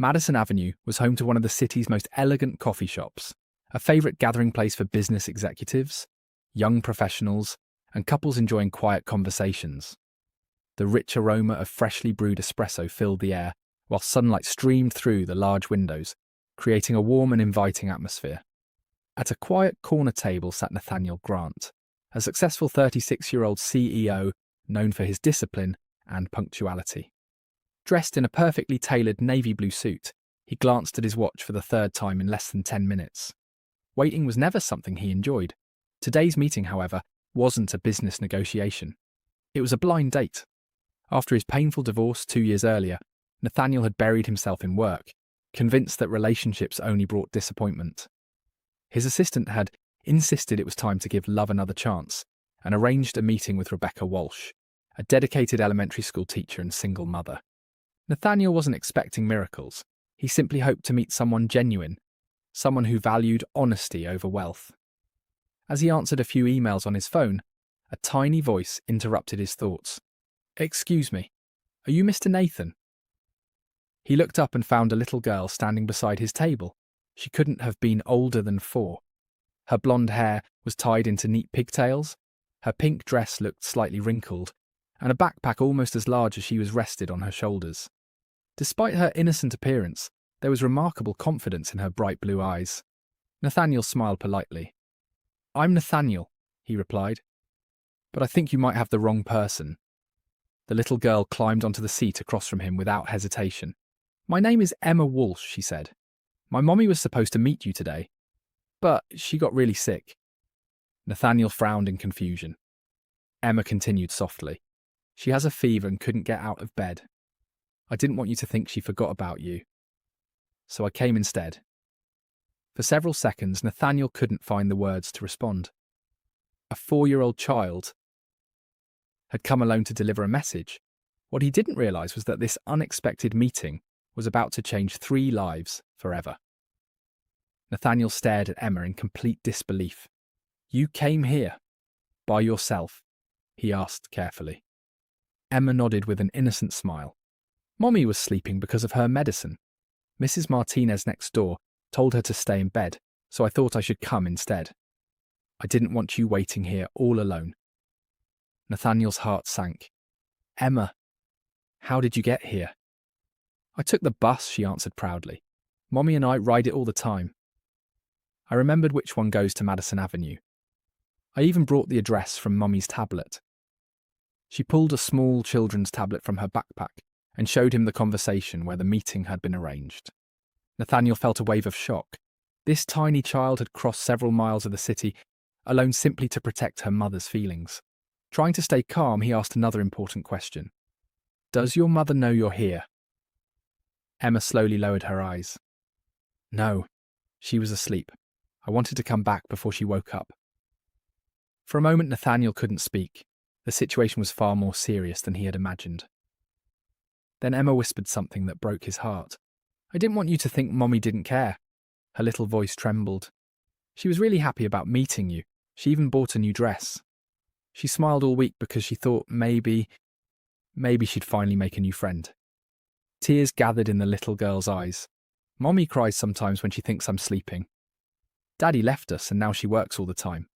Madison Avenue was home to one of the city's most elegant coffee shops, a favourite gathering place for business executives, young professionals, and couples enjoying quiet conversations. The rich aroma of freshly brewed espresso filled the air, while sunlight streamed through the large windows, creating a warm and inviting atmosphere. At a quiet corner table sat Nathaniel Grant, a successful 36-year-old CEO known for his discipline and punctuality. Dressed in a perfectly tailored navy blue suit, he glanced at his watch for the third time in less than 10 minutes. Waiting was never something he enjoyed. Today's meeting, however, wasn't a business negotiation. It was a blind date. After his painful divorce 2 years earlier, Nathaniel had buried himself in work, convinced that relationships only brought disappointment. His assistant had insisted it was time to give love another chance and arranged a meeting with Rebecca Walsh, a dedicated elementary school teacher and single mother. Nathaniel wasn't expecting miracles. He simply hoped to meet someone genuine, someone who valued honesty over wealth. As he answered a few emails on his phone, a tiny voice interrupted his thoughts. "Excuse me, are you Mr. Nathan?" He looked up and found a little girl standing beside his table. She couldn't have been older than 4. Her blonde hair was tied into neat pigtails, her pink dress looked slightly wrinkled, and a backpack almost as large as she was rested on her shoulders. Despite her innocent appearance, there was remarkable confidence in her bright blue eyes. Nathaniel smiled politely. "I'm Nathaniel," he replied, "but I think you might have the wrong person." The little girl climbed onto the seat across from him without hesitation. "My name is Emma Walsh," she said. "My mommy was supposed to meet you today, but she got really sick." Nathaniel frowned in confusion. Emma continued softly. "She has a fever and couldn't get out of bed. I didn't want you to think she forgot about you, so I came instead." For several seconds, Nathaniel couldn't find the words to respond. A 4-year-old child had come alone to deliver a message. What he didn't realise was that this unexpected meeting was about to change 3 lives forever. Nathaniel stared at Emma in complete disbelief. "You came here by yourself?" he asked carefully. Emma nodded with an innocent smile. "Mommy was sleeping because of her medicine. Mrs. Martinez next door told her to stay in bed, so I thought I should come instead. I didn't want you waiting here all alone." Nathaniel's heart sank. "Emma, how did you get here?" "I took the bus," she answered proudly. "Mommy and I ride it all the time." I remembered which one goes to Madison Avenue. I even brought the address from Mommy's tablet. She pulled a small children's tablet from her backpack and showed him the conversation where the meeting had been arranged. Nathaniel felt a wave of shock. This tiny child had crossed several miles of the city, alone simply to protect her mother's feelings. Trying to stay calm, he asked another important question. "Does your mother know you're here?" Emma slowly lowered her eyes. "No, she was asleep. I wanted to come back before she woke up." For a moment, Nathaniel couldn't speak. The situation was far more serious than he had imagined. Then Emma whispered something that broke his heart. "I didn't want you to think Mommy didn't care." Her little voice trembled. "She was really happy about meeting you. She even bought a new dress. She smiled all week because she thought maybe she'd finally make a new friend." Tears gathered in the little girl's eyes. "Mommy cries sometimes when she thinks I'm sleeping. Daddy left us and now she works all the time.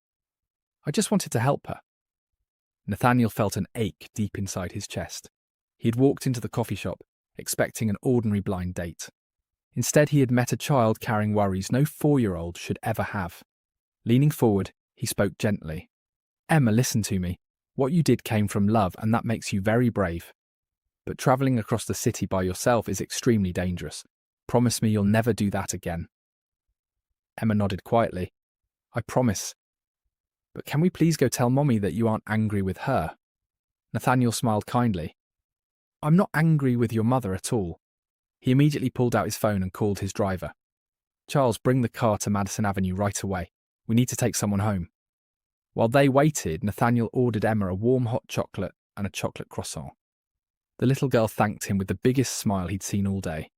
I just wanted to help her." Nathaniel felt an ache deep inside his chest. He had walked into the coffee shop, expecting an ordinary blind date. Instead, he had met a child carrying worries no 4-year-old should ever have. Leaning forward, he spoke gently. "Emma, listen to me. What you did came from love, and that makes you very brave. But travelling across the city by yourself is extremely dangerous. Promise me you'll never do that again." Emma nodded quietly. "I promise. But can we please go tell Mommy that you aren't angry with her?" Nathaniel smiled kindly. "I'm not angry with your mother at all." He immediately pulled out his phone and called his driver. "Charles, bring the car to Madison Avenue right away. We need to take someone home." While they waited, Nathaniel ordered Emma a warm hot chocolate and a chocolate croissant. The little girl thanked him with the biggest smile he'd seen all day.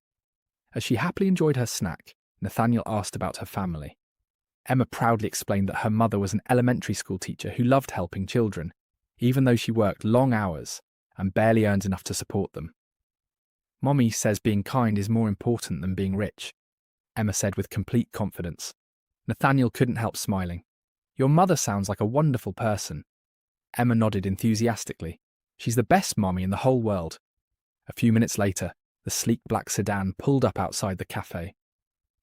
As she happily enjoyed her snack, Nathaniel asked about her family. Emma proudly explained that her mother was an elementary school teacher who loved helping children, even though she worked long hours and barely earned enough to support them. Mommy says being kind is more important than being rich, Emma said with complete confidence. Nathaniel couldn't help smiling. Your mother sounds like a wonderful person. Emma nodded enthusiastically. She's the best mommy in the whole world. A few minutes later, the sleek black sedan pulled up outside the cafe.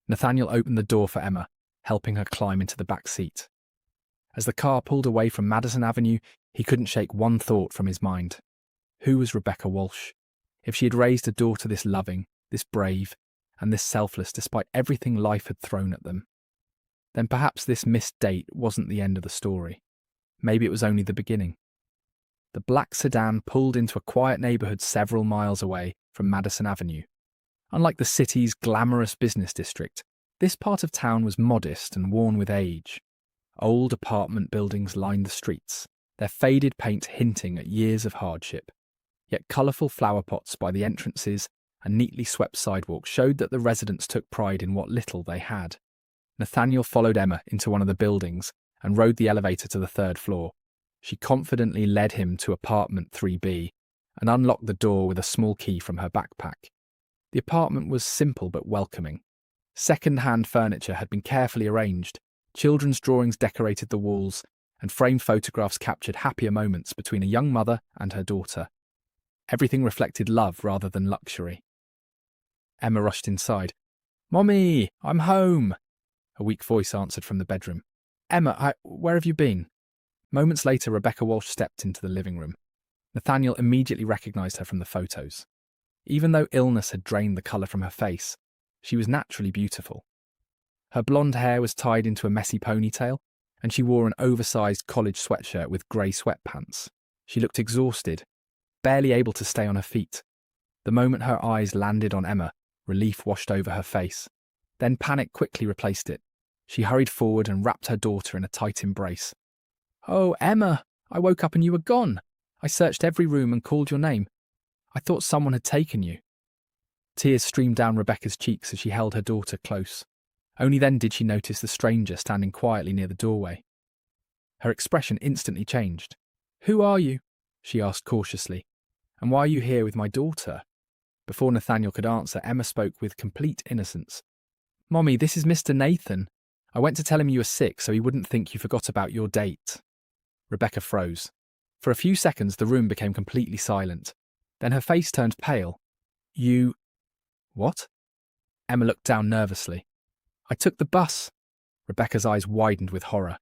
Nathaniel opened the door for Emma, helping her climb into the back seat. As the car pulled away from Madison Avenue, he couldn't shake one thought from his mind. Who was Rebecca Walsh? If she had raised a daughter this loving, this brave, and this selfless despite everything life had thrown at them, then perhaps this missed date wasn't the end of the story. Maybe it was only the beginning. The black sedan pulled into a quiet neighbourhood several miles away from Madison Avenue. Unlike the city's glamorous business district, this part of town was modest and worn with age. Old apartment buildings lined the streets, their faded paint hinting at years of hardship. Yet colourful flower pots by the entrances and neatly swept sidewalks showed that the residents took pride in what little they had. Nathaniel followed Emma into one of the buildings and rode the elevator to the third floor. She confidently led him to apartment 3B and unlocked the door with a small key from her backpack. The apartment was simple but welcoming. Second-hand furniture had been carefully arranged, children's drawings decorated the walls, and framed photographs captured happier moments between a young mother and her daughter. Everything reflected love rather than luxury. Emma rushed inside. "Mommy, I'm home," a weak voice answered from the bedroom. "Emma, where have you been?" Moments later, Rebecca Walsh stepped into the living room. Nathaniel immediately recognised her from the photos. Even though illness had drained the colour from her face, she was naturally beautiful. Her blonde hair was tied into a messy ponytail, and she wore an oversized college sweatshirt with grey sweatpants. She looked exhausted, barely able to stay on her feet. The moment her eyes landed on Emma, relief washed over her face. Then panic quickly replaced it. She hurried forward and wrapped her daughter in a tight embrace. "Oh, Emma, I woke up and you were gone. I searched every room and called your name. I thought someone had taken you." Tears streamed down Rebecca's cheeks as she held her daughter close. Only then did she notice the stranger standing quietly near the doorway. Her expression instantly changed. "Who are you?" she asked cautiously. "And why are you here with my daughter?" Before Nathaniel could answer, Emma spoke with complete innocence. "Mommy, this is Mr. Nathan. I went to tell him you were sick so he wouldn't think you forgot about your date." Rebecca froze. For a few seconds, the room became completely silent. Then her face turned pale. "You... what?" Emma looked down nervously. "I took the bus." Rebecca's eyes widened with horror.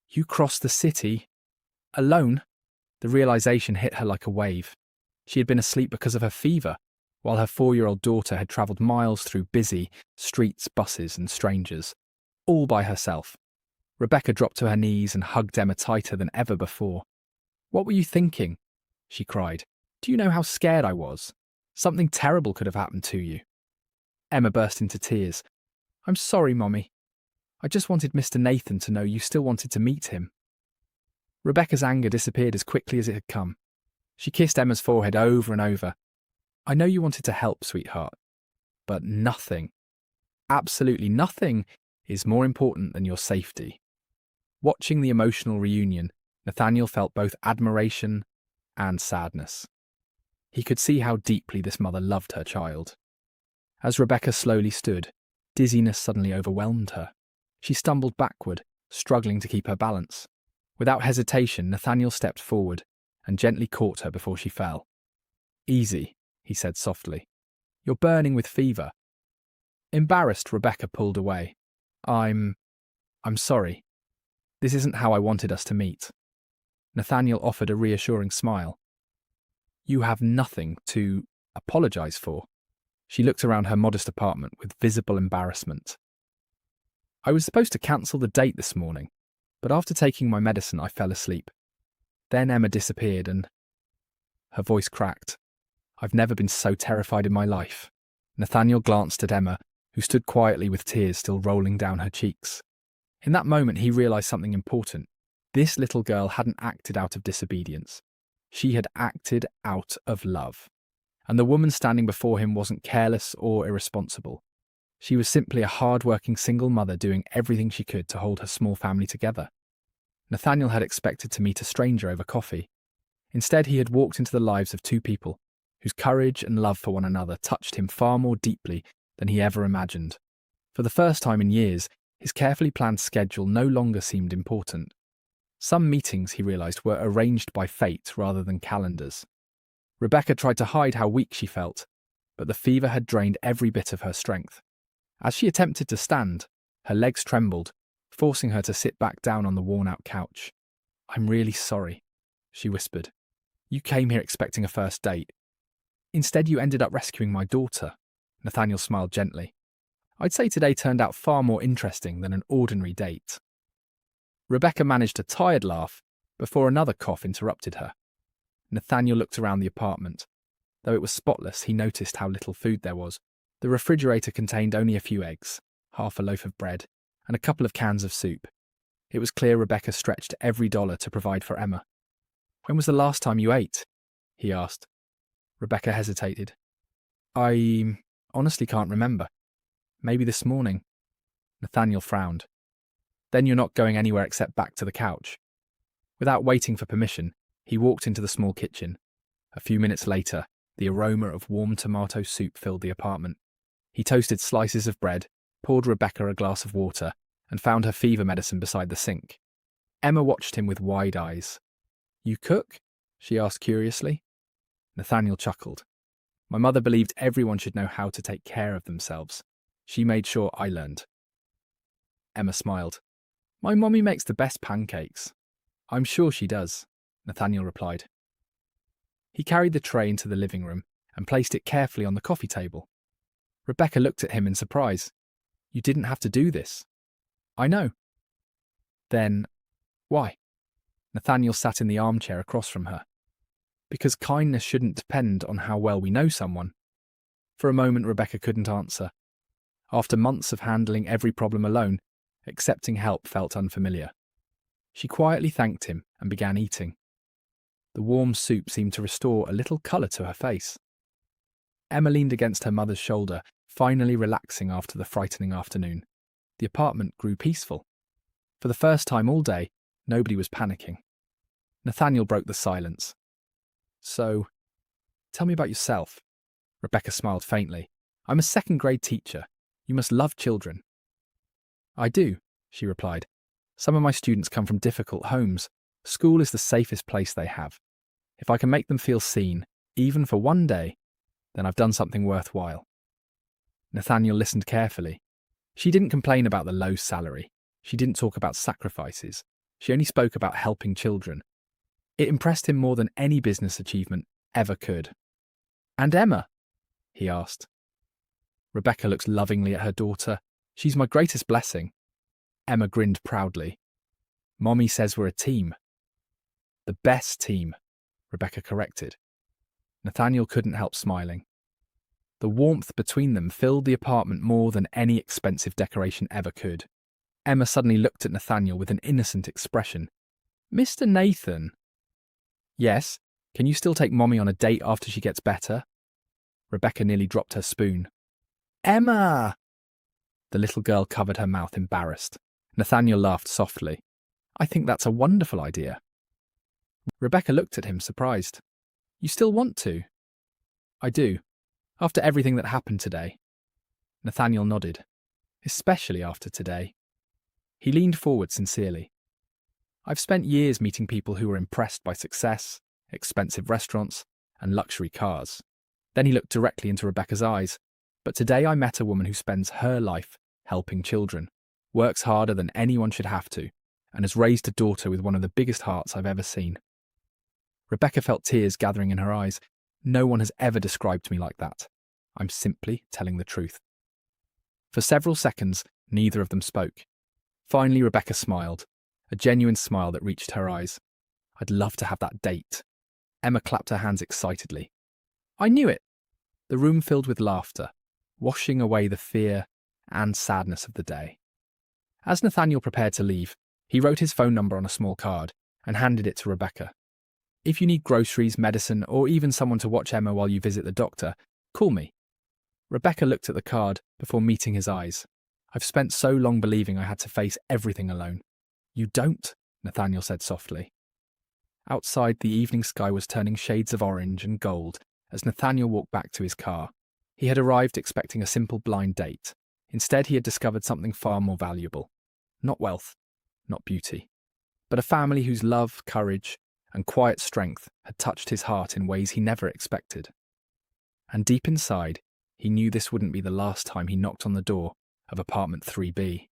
"You crossed the city... alone?" The realization hit her like a wave. She had been asleep because of her fever, while her 4-year-old daughter had travelled miles through busy streets, buses and strangers, all by herself. Rebecca dropped to her knees and hugged Emma tighter than ever before. "What were you thinking?" she cried. "Do you know how scared I was? Something terrible could have happened to you." Emma burst into tears. "I'm sorry, Mommy. I just wanted Mr. Nathan to know you still wanted to meet him." Rebecca's anger disappeared as quickly as it had come. She kissed Emma's forehead over and over. "I know you wanted to help, sweetheart, but nothing, absolutely nothing, is more important than your safety." Watching the emotional reunion, Nathaniel felt both admiration and sadness. He could see how deeply this mother loved her child. As Rebecca slowly stood, dizziness suddenly overwhelmed her. She stumbled backward, struggling to keep her balance. Without hesitation, Nathaniel stepped forward and gently caught her before she fell. "Easy," he said softly. "You're burning with fever." Embarrassed, Rebecca pulled away. I'm sorry. This isn't how I wanted us to meet." Nathaniel offered a reassuring smile. "You have nothing to apologise for." She looked around her modest apartment with visible embarrassment. "I was supposed to cancel the date this morning, but after taking my medicine I fell asleep. Then Emma disappeared and..." Her voice cracked. "I've never been so terrified in my life." Nathaniel glanced at Emma, who stood quietly with tears still rolling down her cheeks. In that moment he realised something important. This little girl hadn't acted out of disobedience. She had acted out of love. And the woman standing before him wasn't careless or irresponsible. She was simply a hard-working single mother doing everything she could to hold her small family together. Nathaniel had expected to meet a stranger over coffee. Instead, he had walked into the lives of two people whose courage and love for one another touched him far more deeply than he ever imagined. For the first time in years, his carefully planned schedule no longer seemed important. Some meetings, he realised, were arranged by fate rather than calendars. Rebecca tried to hide how weak she felt, but the fever had drained every bit of her strength. As she attempted to stand, her legs trembled, forcing her to sit back down on the worn-out couch. "I'm really sorry," she whispered. "You came here expecting a first date. Instead, you ended up rescuing my daughter." Nathaniel smiled gently. "I'd say today turned out far more interesting than an ordinary date." Rebecca managed a tired laugh before another cough interrupted her. Nathaniel looked around the apartment. Though it was spotless, he noticed how little food there was. The refrigerator contained only a few eggs, half a loaf of bread, and a couple of cans of soup. It was clear Rebecca stretched every dollar to provide for Emma. "When was the last time you ate?" he asked. Rebecca hesitated. "I honestly can't remember. Maybe this morning." Nathaniel frowned. "Then you're not going anywhere except back to the couch." Without waiting for permission, he walked into the small kitchen. A few minutes later, the aroma of warm tomato soup filled the apartment. He toasted slices of bread, poured Rebecca a glass of water, and found her fever medicine beside the sink. Emma watched him with wide eyes. "You cook?" she asked curiously. Nathaniel chuckled. "My mother believed everyone should know how to take care of themselves. She made sure I learned." Emma smiled. "My mommy makes the best pancakes." "I'm sure she does," Nathaniel replied. He carried the tray into the living room and placed it carefully on the coffee table. Rebecca looked at him in surprise. "You didn't have to do this." "I know." "Then, why?" Nathaniel sat in the armchair across from her. "Because kindness shouldn't depend on how well we know someone." For a moment, Rebecca couldn't answer. After months of handling every problem alone, accepting help felt unfamiliar. She quietly thanked him and began eating. The warm soup seemed to restore a little colour to her face. Emma leaned against her mother's shoulder, finally relaxing after the frightening afternoon. The apartment grew peaceful. For the first time all day, nobody was panicking. Nathaniel broke the silence. "So, tell me about yourself." Rebecca smiled faintly. "I'm a second-grade teacher. You must love children." "I do," she replied. "Some of my students come from difficult homes. School is the safest place they have. If I can make them feel seen, even for one day, then I've done something worthwhile." Nathaniel listened carefully. She didn't complain about the low salary. She didn't talk about sacrifices. She only spoke about helping children. It impressed him more than any business achievement ever could. "And Emma?" he asked. Rebecca looked lovingly at her daughter. "She's my greatest blessing." Emma grinned proudly. "Mommy says we're a team." "The best team," Rebecca corrected. Nathaniel couldn't help smiling. The warmth between them filled the apartment more than any expensive decoration ever could. Emma suddenly looked at Nathaniel with an innocent expression. "Mr. Nathan." "Yes, can you still take Mommy on a date after she gets better?" Rebecca nearly dropped her spoon. "Emma!" The little girl covered her mouth, embarrassed. Nathaniel laughed softly. "I think that's a wonderful idea." Rebecca looked at him, surprised. "You still want to?" "I do. After everything that happened today." Nathaniel nodded. "Especially after today." He leaned forward sincerely. "I've spent years meeting people who were impressed by success, expensive restaurants, and luxury cars." Then he looked directly into Rebecca's eyes. "But today I met a woman who spends her life helping children, works harder than anyone should have to, and has raised a daughter with one of the biggest hearts I've ever seen." Rebecca felt tears gathering in her eyes. "No one has ever described me like that. I'm simply telling the truth." For several seconds, neither of them spoke. Finally, Rebecca smiled, a genuine smile that reached her eyes. "I'd love to have that date." Emma clapped her hands excitedly. "I knew it." The room filled with laughter, washing away the fear and sadness of the day. As Nathaniel prepared to leave, he wrote his phone number on a small card and handed it to Rebecca. "If you need groceries, medicine, or even someone to watch Emma while you visit the doctor, call me." Rebecca looked at the card before meeting his eyes. "I've spent so long believing I had to face everything alone." "You don't," Nathaniel said softly. Outside, the evening sky was turning shades of orange and gold as Nathaniel walked back to his car. He had arrived expecting a simple blind date. Instead, he had discovered something far more valuable. Not wealth, not beauty, but a family whose love, courage, and quiet strength had touched his heart in ways he never expected. And deep inside, he knew this wouldn't be the last time he knocked on the door of apartment 3B.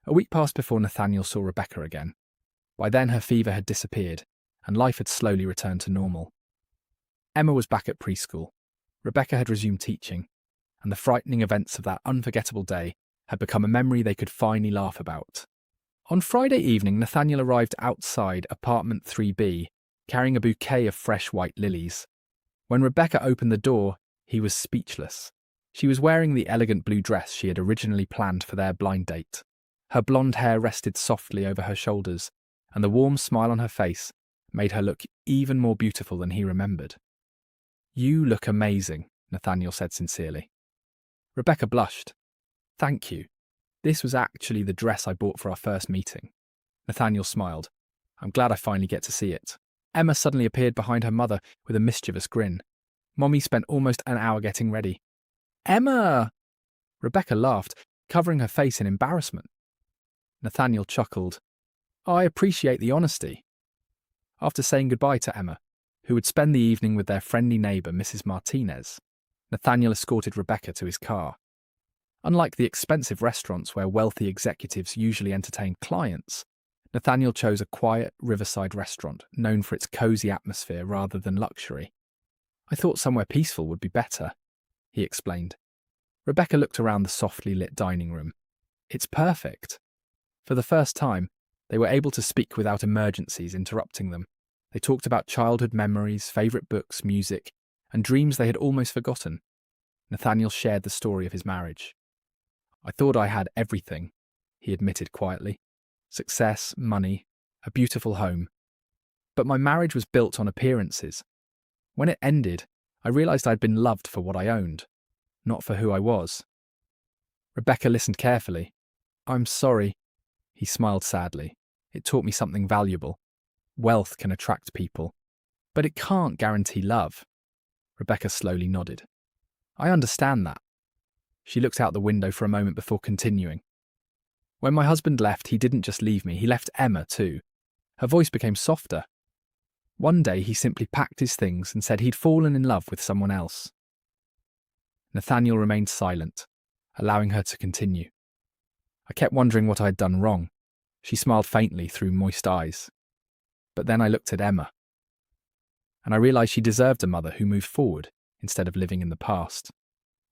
A week passed before Nathaniel saw Rebecca again. By then, her fever had disappeared, and life had slowly returned to normal. Emma was back at preschool. Rebecca had resumed teaching, and the frightening events of that unforgettable day had become a memory they could finally laugh about. On Friday evening, Nathaniel arrived outside apartment 3B, carrying a bouquet of fresh white lilies. When Rebecca opened the door, he was speechless. She was wearing the elegant blue dress she had originally planned for their blind date. Her blonde hair rested softly over her shoulders, and the warm smile on her face made her look even more beautiful than he remembered. "You look amazing," Nathaniel said sincerely. Rebecca blushed. "Thank you. This was actually the dress I bought for our first meeting." Nathaniel smiled. "I'm glad I finally get to see it." Emma suddenly appeared behind her mother with a mischievous grin. Mommy spent almost an hour getting ready. "Emma!" Rebecca laughed, covering her face in embarrassment. Nathaniel chuckled. "I appreciate the honesty." After saying goodbye to Emma, who would spend the evening with their friendly neighbour, Mrs. Martinez, Nathaniel escorted Rebecca to his car. Unlike the expensive restaurants where wealthy executives usually entertain clients, Nathaniel chose a quiet riverside restaurant known for its cosy atmosphere rather than luxury. "I thought somewhere peaceful would be better," he explained. Rebecca looked around the softly lit dining room. "It's perfect." For the first time, they were able to speak without emergencies interrupting them. They talked about childhood memories, favourite books, music, and dreams they had almost forgotten. Nathaniel shared the story of his marriage. "I thought I had everything," he admitted quietly. "Success, money, a beautiful home. But my marriage was built on appearances. When it ended, I realised I'd been loved for what I owned, not for who I was." Rebecca listened carefully. "I'm sorry." He smiled sadly. "It taught me something valuable. Wealth can attract people, but it can't guarantee love." Rebecca slowly nodded. "I understand that." She looked out the window for a moment before continuing. "When my husband left, he didn't just leave me, he left Emma too." Her voice became softer. "One day he simply packed his things and said he'd fallen in love with someone else." Nathaniel remained silent, allowing her to continue. "I kept wondering what I had done wrong." She smiled faintly through moist eyes. "But then I looked at Emma, and I realised she deserved a mother who moved forward instead of living in the past."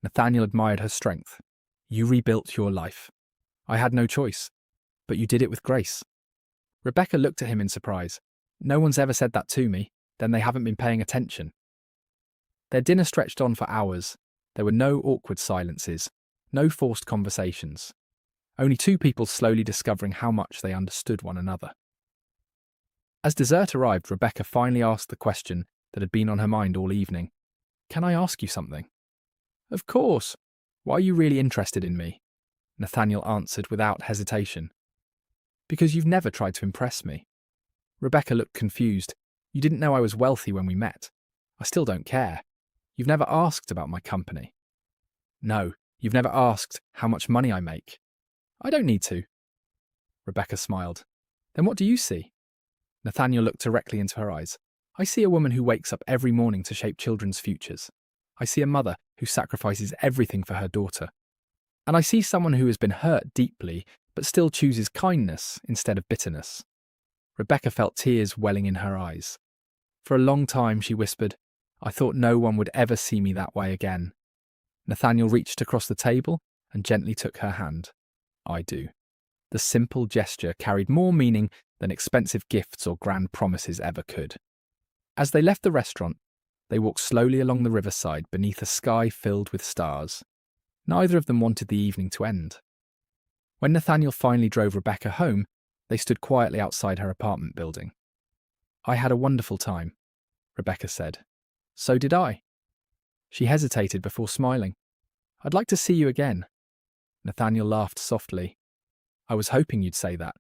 Nathaniel admired her strength. "You rebuilt your life. I had no choice, but you did it with grace." Rebecca looked at him in surprise. "No one's ever said that to me. Then they haven't been paying attention." Their dinner stretched on for hours. There were no awkward silences, no forced conversations. Only two people slowly discovering how much they understood one another. As dessert arrived, Rebecca finally asked the question that had been on her mind all evening. "Can I ask you something?" "Of course. Why are you really interested in me?" Nathaniel answered without hesitation. "Because you've never tried to impress me." Rebecca looked confused. "You didn't know I was wealthy when we met. I still don't care. You've never asked about my company." "No, you've never asked how much money I make." "I don't need to." Rebecca smiled. "Then what do you see?" Nathaniel looked directly into her eyes. "I see a woman who wakes up every morning to shape children's futures. I see a mother who sacrifices everything for her daughter. And I see someone who has been hurt deeply, but still chooses kindness instead of bitterness." Rebecca felt tears welling in her eyes. For a long time, she whispered, "I thought no one would ever see me that way again." Nathaniel reached across the table and gently took her hand. "I do." The simple gesture carried more meaning than expensive gifts or grand promises ever could. As they left the restaurant, they walked slowly along the riverside beneath a sky filled with stars. Neither of them wanted the evening to end. When Nathaniel finally drove Rebecca home, they stood quietly outside her apartment building. "I had a wonderful time," Rebecca said. "So did I." She hesitated before smiling. "I'd like to see you again." Nathaniel laughed softly. "I was hoping you'd say that."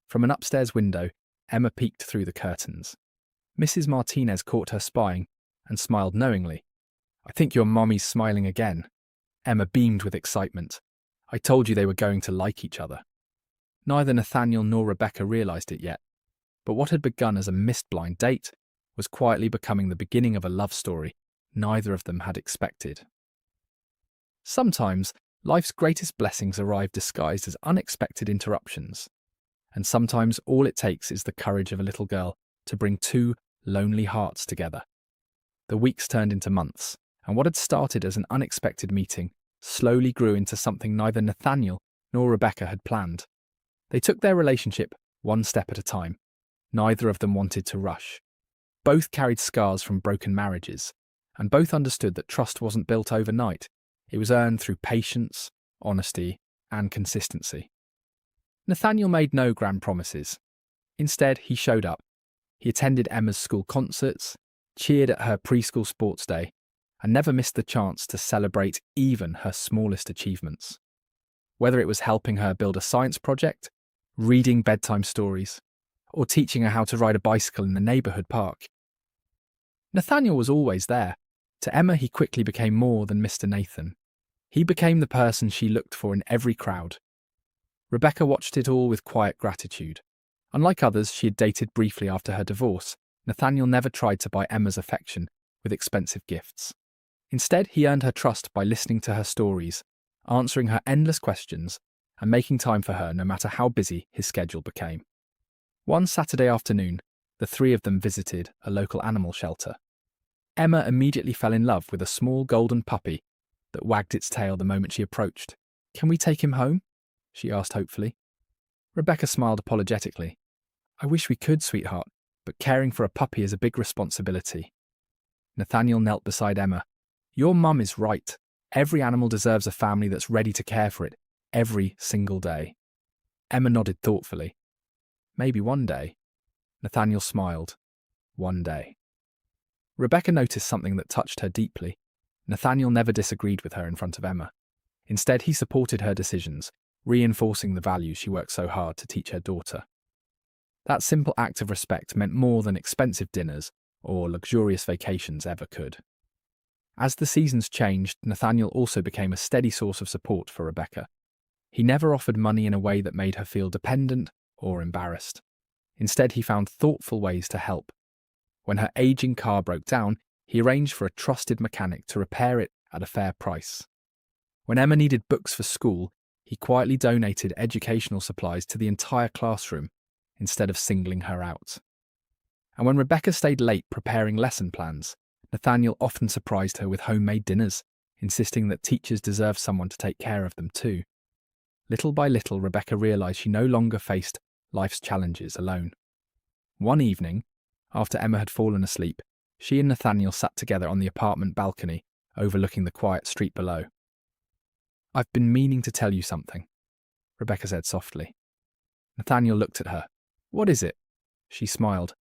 From an upstairs window, Emma peeked through the curtains. Mrs. Martinez caught her spying and smiled knowingly. "I think your mommy's smiling again." Emma beamed with excitement. "I told you they were going to like each other." Neither Nathaniel nor Rebecca realized it yet, but what had begun as a missed blind date was quietly becoming the beginning of a love story neither of them had expected. Sometimes, life's greatest blessings arrive disguised as unexpected interruptions, and sometimes all it takes is the courage of a little girl to bring two lonely hearts together. The weeks turned into months, and what had started as an unexpected meeting slowly grew into something neither Nathaniel nor Rebecca had planned. They took their relationship one step at a time. Neither of them wanted to rush. Both carried scars from broken marriages, and both understood that trust wasn't built overnight. It was earned through patience, honesty, and consistency. Nathaniel made no grand promises. Instead, he showed up. He attended Emma's school concerts, cheered at her preschool sports day, and never missed the chance to celebrate even her smallest achievements. Whether it was helping her build a science project, reading bedtime stories, or teaching her how to ride a bicycle in the neighbourhood park. Nathaniel was always there. To Emma, he quickly became more than Mr. Nathan. He became the person she looked for in every crowd. Rebecca watched it all with quiet gratitude. Unlike others she had dated briefly after her divorce, Nathaniel never tried to buy Emma's affection with expensive gifts. Instead, he earned her trust by listening to her stories, answering her endless questions, and making time for her no matter how busy his schedule became. One Saturday afternoon, the three of them visited a local animal shelter. Emma immediately fell in love with a small golden puppy that wagged its tail the moment she approached. "Can we take him home?" she asked hopefully. Rebecca smiled apologetically. "I wish we could, sweetheart, but caring for a puppy is a big responsibility." Nathaniel knelt beside Emma. "Your mum is right. Every animal deserves a family that's ready to care for it every single day." Emma nodded thoughtfully. "Maybe one day." Nathaniel smiled. One day. Rebecca noticed something that touched her deeply. Nathaniel never disagreed with her in front of Emma. Instead, he supported her decisions, reinforcing the values she worked so hard to teach her daughter. That simple act of respect meant more than expensive dinners or luxurious vacations ever could. As the seasons changed, Nathaniel also became a steady source of support for Rebecca. He never offered money in a way that made her feel dependent or embarrassed. Instead, he found thoughtful ways to help. When her aging car broke down, he arranged for a trusted mechanic to repair it at a fair price. When Emma needed books for school, he quietly donated educational supplies to the entire classroom instead of singling her out. And when Rebecca stayed late preparing lesson plans, Nathaniel often surprised her with homemade dinners, insisting that teachers deserve someone to take care of them too. Little by little, Rebecca realized she no longer faced life's challenges alone. One evening, after Emma had fallen asleep, she and Nathaniel sat together on the apartment balcony, overlooking the quiet street below. "I've been meaning to tell you something," Rebecca said softly. Nathaniel looked at her. "What is it?" She smiled.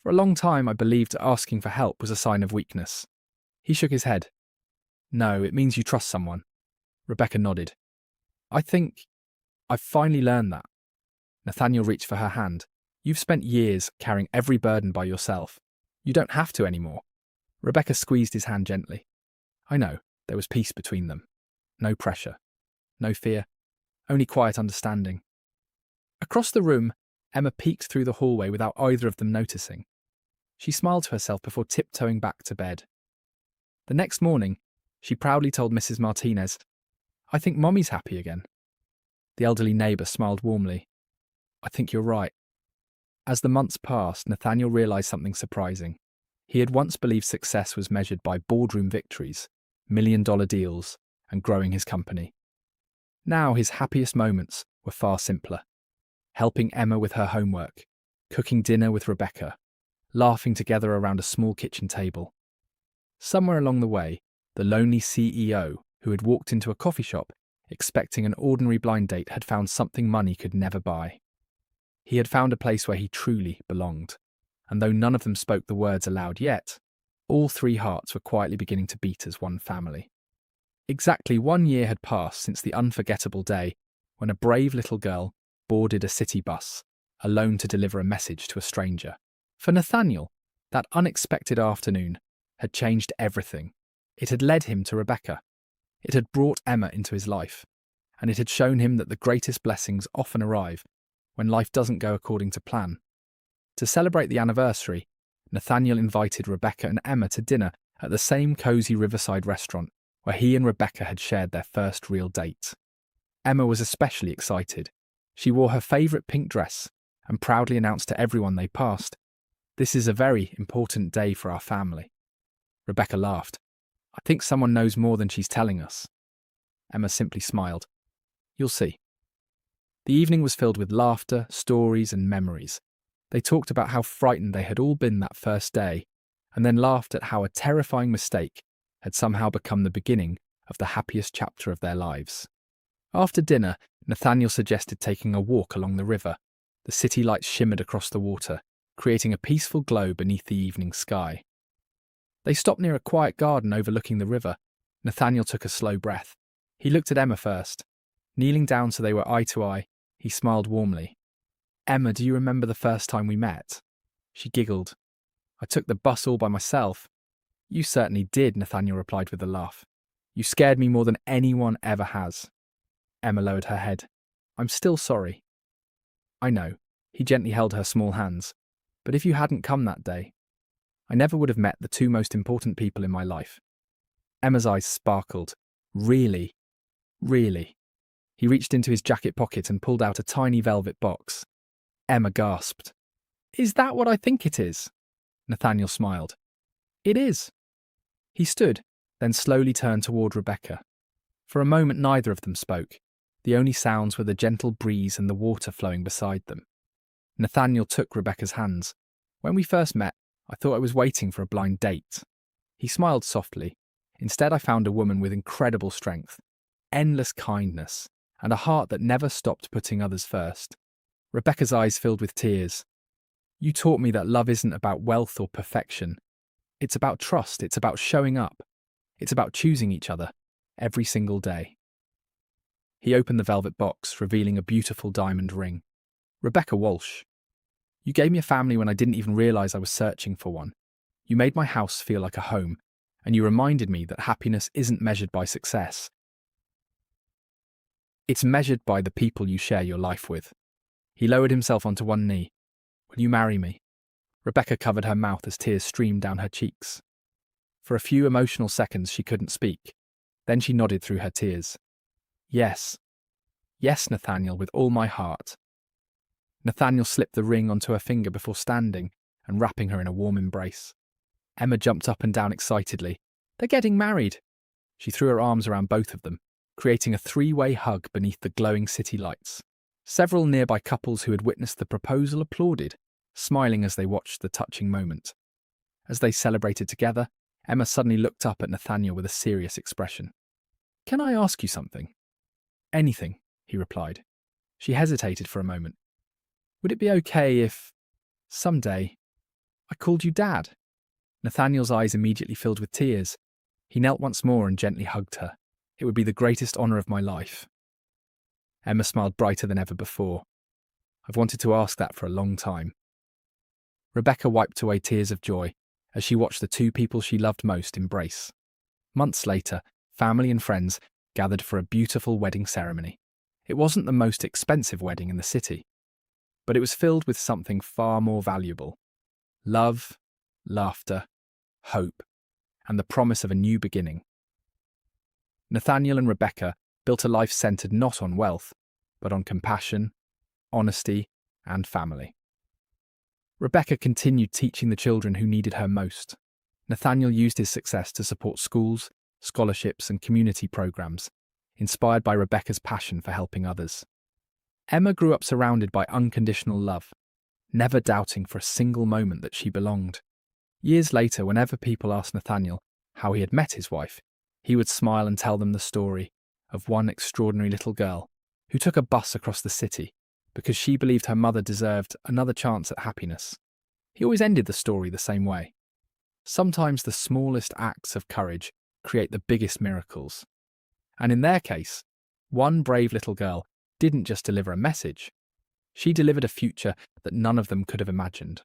"For a long time I believed asking for help was a sign of weakness." He shook his head. "No, it means you trust someone." Rebecca nodded. "I think I've finally learned that." Nathaniel reached for her hand. "You've spent years carrying every burden by yourself. You don't have to anymore." Rebecca squeezed his hand gently. "I know." There was peace between them. No pressure. No fear. Only quiet understanding. Across the room, Emma peeked through the hallway without either of them noticing. She smiled to herself before tiptoeing back to bed. The next morning, she proudly told Mrs. Martinez, "I think Mommy's happy again." The elderly neighbour smiled warmly. "I think you're right." As the months passed, Nathaniel realised something surprising. He had once believed success was measured by boardroom victories, million-dollar deals, and growing his company. Now his happiest moments were far simpler. Helping Emma with her homework, cooking dinner with Rebecca, laughing together around a small kitchen table. Somewhere along the way, the lonely CEO, who had walked into a coffee shop expecting an ordinary blind date, had found something money could never buy. He had found a place where he truly belonged, and though none of them spoke the words aloud yet, all three hearts were quietly beginning to beat as one family. Exactly 1 year had passed since the unforgettable day when a brave little girl boarded a city bus, alone to deliver a message to a stranger. For Nathaniel, that unexpected afternoon had changed everything. It had led him to Rebecca. It had brought Emma into his life, and it had shown him that the greatest blessings often arrive when life doesn't go according to plan. To celebrate the anniversary, Nathaniel invited Rebecca and Emma to dinner at the same cosy riverside restaurant where he and Rebecca had shared their first real date. Emma was especially excited. She wore her favourite pink dress and proudly announced to everyone they passed, "This is a very important day for our family." Rebecca laughed. "I think someone knows more than she's telling us." Emma simply smiled. "You'll see." The evening was filled with laughter, stories, and memories. They talked about how frightened they had all been that first day, and then laughed at how a terrifying mistake had somehow become the beginning of the happiest chapter of their lives. After dinner, Nathaniel suggested taking a walk along the river. The city lights shimmered across the water, creating a peaceful glow beneath the evening sky. They stopped near a quiet garden overlooking the river. Nathaniel took a slow breath. He looked at Emma first. Kneeling down so they were eye to eye, he smiled warmly. "Emma, do you remember the first time we met?" She giggled. "I took the bus all by myself." "You certainly did," Nathaniel replied with a laugh. "You scared me more than anyone ever has." Emma lowered her head. "I'm still sorry." "I know." He gently held her small hands. "But if you hadn't come that day, I never would have met the two most important people in my life." Emma's eyes sparkled. "Really? Really?" He reached into his jacket pocket and pulled out a tiny velvet box. Emma gasped. "Is that what I think it is?" Nathaniel smiled. "It is." He stood, then slowly turned toward Rebecca. For a moment neither of them spoke. The only sounds were the gentle breeze and the water flowing beside them. Nathaniel took Rebecca's hands. "When we first met, I thought I was waiting for a blind date." He smiled softly. "Instead, I found a woman with incredible strength, endless kindness, and a heart that never stopped putting others first." Rebecca's eyes filled with tears. "You taught me that love isn't about wealth or perfection. It's about trust, it's about showing up. It's about choosing each other, every single day." He opened the velvet box, revealing a beautiful diamond ring. "Rebecca Walsh, you gave me a family when I didn't even realise I was searching for one. You made my house feel like a home, and you reminded me that happiness isn't measured by success. It's measured by the people you share your life with." He lowered himself onto one knee. "Will you marry me?" Rebecca covered her mouth as tears streamed down her cheeks. For a few emotional seconds she couldn't speak. Then she nodded through her tears. "Yes. Yes, Nathaniel, with all my heart." Nathaniel slipped the ring onto her finger before standing and wrapping her in a warm embrace. Emma jumped up and down excitedly. "They're getting married!" She threw her arms around both of them, creating a three-way hug beneath the glowing city lights. Several nearby couples who had witnessed the proposal applauded, smiling as they watched the touching moment. As they celebrated together, Emma suddenly looked up at Nathaniel with a serious expression. "Can I ask you something?" "Anything," he replied. She hesitated for a moment. "Would it be okay if, someday, I called you Dad?" Nathaniel's eyes immediately filled with tears. He knelt once more and gently hugged her. "It would be the greatest honour of my life." Emma smiled brighter than ever before. "I've wanted to ask that for a long time." Rebecca wiped away tears of joy as she watched the two people she loved most embrace. Months later, family and friends gathered for a beautiful wedding ceremony. It wasn't the most expensive wedding in the city, but it was filled with something far more valuable: love, laughter, hope, and the promise of a new beginning. Nathaniel and Rebecca built a life centered not on wealth, but on compassion, honesty, and family. Rebecca continued teaching the children who needed her most. Nathaniel used his success to support schools, scholarships, and community programs, inspired by Rebecca's passion for helping others. Emma grew up surrounded by unconditional love, never doubting for a single moment that she belonged. Years later, whenever people asked Nathaniel how he had met his wife, he would smile and tell them the story of one extraordinary little girl who took a bus across the city because she believed her mother deserved another chance at happiness. He always ended the story the same way. Sometimes the smallest acts of courage create the biggest miracles. And in their case, one brave little girl didn't just deliver a message. She delivered a future that none of them could have imagined.